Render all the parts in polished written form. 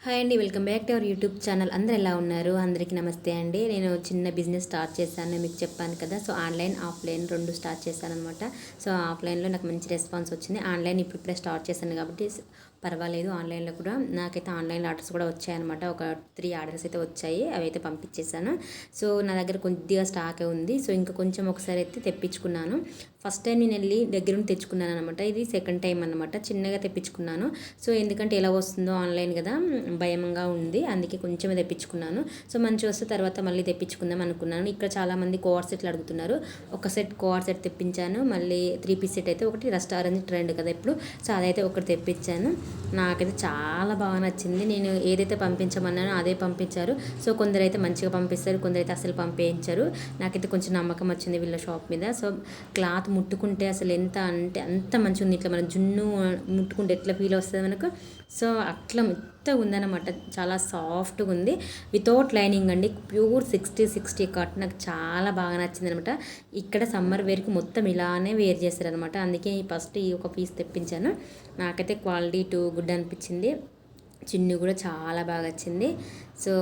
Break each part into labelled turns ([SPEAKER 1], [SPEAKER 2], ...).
[SPEAKER 1] Hi అండి, welcome back to our YouTube channel. అందరూ ఎలా ఉన్నారు? అందరికీ నమస్తే అండి. నేను చిన్న బిజినెస్ స్టార్ట్ చేశాను, మీకు చెప్పాను కదా. సో ఆన్లైన్ ఆఫ్లైన్ రెండు స్టార్ట్ చేశాను అనమాట. సో ఆఫ్లైన్లో నాకు మంచి రెస్పాన్స్ వచ్చింది. ఆన్లైన్ ఇప్పుడే స్టార్ట్ చేశాను కాబట్టి పర్వాలేదు. ఆన్లైన్లో కూడా నాకైతే ఆన్లైన్ ఆర్డర్స్ కూడా వచ్చాయన్నమాట. ఒక 3 ఆర్డర్స్ అయితే వచ్చాయి, అవి అయితే పంపించేశాను. సో నా దగ్గర కొద్దిగా స్టాకే ఉంది. సో ఇంకా కొంచెం ఒకసారి అయితే తెప్పించుకున్నాను. ఫస్ట్ టైం నేను వెళ్ళి దగ్గర నుండి తెచ్చుకున్నాను అనమాట. ఇది సెకండ్ టైం అనమాట. చిన్నగా తెప్పించుకున్నాను. సో ఎందుకంటే ఎలా వస్తుందో ఆన్లైన్ కదా, భయంగా ఉంది, అందుకే కొంచెమే తెప్పించుకున్నాను. సో మంచి వస్తే తర్వాత మళ్ళీ తెప్పించుకుందాం అనుకున్నాను. ఇక్కడ చాలామంది కోఆర్ సెట్లు అడుగుతున్నారు. ఒక సెట్ కోఆర్ సెట్ తెప్పించాను. మళ్ళీ 3 పీస్ సెట్ అయితే ఒకటి, రెస్టారెంట్ ట్రెండ్ కదా ఇప్పుడు, సో అదైతే ఒకటి తెప్పించాను. నాకైతే చాలా బాగా నచ్చింది. నేను ఏదైతే పంపించమన్నానో అదే పంపించారు. సో కొందరైతే మంచిగా పంపిస్తారు, కొందరైతే అసలు పంపించారు. నాకైతే కొంచెం నమ్మకం వచ్చింది వీళ్ళ షాప్ మీద. సో క్లాత్ ముట్టుకుంటే అసలు ఎంత అంటే అంత మంచిగా ఉంది. ఇట్లా మన జున్ను ముట్టుకుంటే ఎట్లా ఫీల్ వస్తుంది మనకు, సో అట్లా మెత్తగా ఉందన్నమాట. చాలా సాఫ్ట్గా ఉంది, వితౌట్ లైనింగ్ అండి. Pure 60 cotton. నాకు చాలా బాగా నచ్చింది అనమాట. ఇక్కడ సమ్మర్ వేర్కి మొత్తం ఇలానే వేర్ చేస్తారనమాట. అందుకే ఫస్ట్ ఈ ఒక పీస్ తెప్పించాను. నాకైతే క్వాలిటీ టూ గుడ్ అనిపించింది. చిన్ను కూడా చాలా బాగా వచ్చింది. సో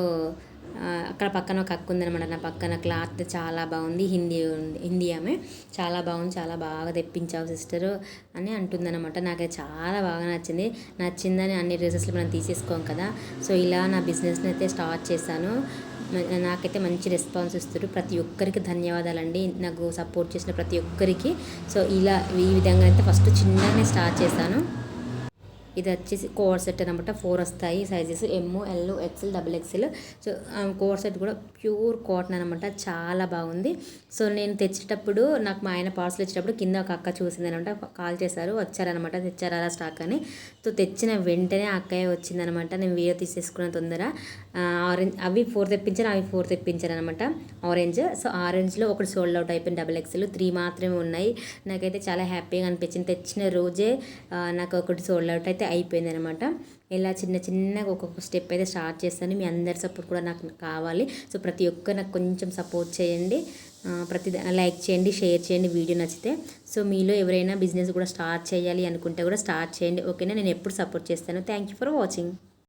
[SPEAKER 1] అక్కడ పక్కన ఒక అక్క ఉందనమాట, నా పక్కన. క్లాత్ చాలా బాగుంది, హిందీ ఆమె. చాలా బాగుంది, చాలా బాగా తెప్పించావు సిస్టరు అని అంటుందన్నమాట. నాకైతే చాలా బాగా నచ్చిందని అన్ని డ్రెస్సెస్లు మనం తీసేసుకోం కదా. సో ఇలా నా బిజినెస్ని అయితే స్టార్ట్ చేశాను. నాకైతే మంచి రెస్పాన్స్ ఇస్తారు. ప్రతి ఒక్కరికి ధన్యవాదాలండి, నాకు సపోర్ట్ చేసిన ప్రతి ఒక్కరికి. సో ఈ విధంగా అయితే ఫస్ట్ చిన్నగానే స్టార్ట్ చేశాను. ఇది వచ్చేసి కోర్ సెట్ అనమాట. 4 వస్తాయి sizes, M, L, XL, XXL. So core set కూడా ప్యూర్ కాటన్ అనమాట. చాలా బాగుంది. సో నేను తెచ్చేటప్పుడు, నాకు మా ఆయన పార్సల్ ఇచ్చేటప్పుడు కింద ఒక అక్క చూసింది అనమాట. కాల్ చేశారు, వచ్చారనమాట, తెచ్చారా స్టాక్ అని. సో తెచ్చిన వెంటనే అక్కయ్య వచ్చిందనమాట. నేను వీడియో తీసేసుకున్న తొందర. ఆరెంజ్ అవి 4 తెప్పించాను, అవి 4 తెప్పించాను అనమాట. ఆరెంజ్. సో ఆరెంజ్లో ఒకటి సోల్డ్ అవుట్ అయిపోయింది, XXL. 3 మాత్రమే ఉన్నాయి. నాకైతే చాలా హ్యాపీగా అనిపించింది. తెచ్చిన రోజే నాకు ఒకటి సోల్డ్ అవుట్ అయితే అయిపోయింది అనమాట. ఇలా చిన్నగా ఒక్కొక్క స్టెప్ అయితే స్టార్ట్ చేస్తాను. మీ అందరి సపోర్ట్ కూడా నాకు కావాలి. సో ప్రతి ఒక్కరు నాకు కొంచెం సపోర్ట్ చేయండి, లైక్ చేయండి, షేర్ చేయండి వీడియో నచ్చితే. సో మీలో ఎవరైనా బిజినెస్ కూడా స్టార్ట్ చేయాలి అనుకుంటే కూడా స్టార్ట్ చేయండి, ఓకేనా. నేను ఎప్పుడు సపోర్ట్ చేస్తాను. Thank you for watching.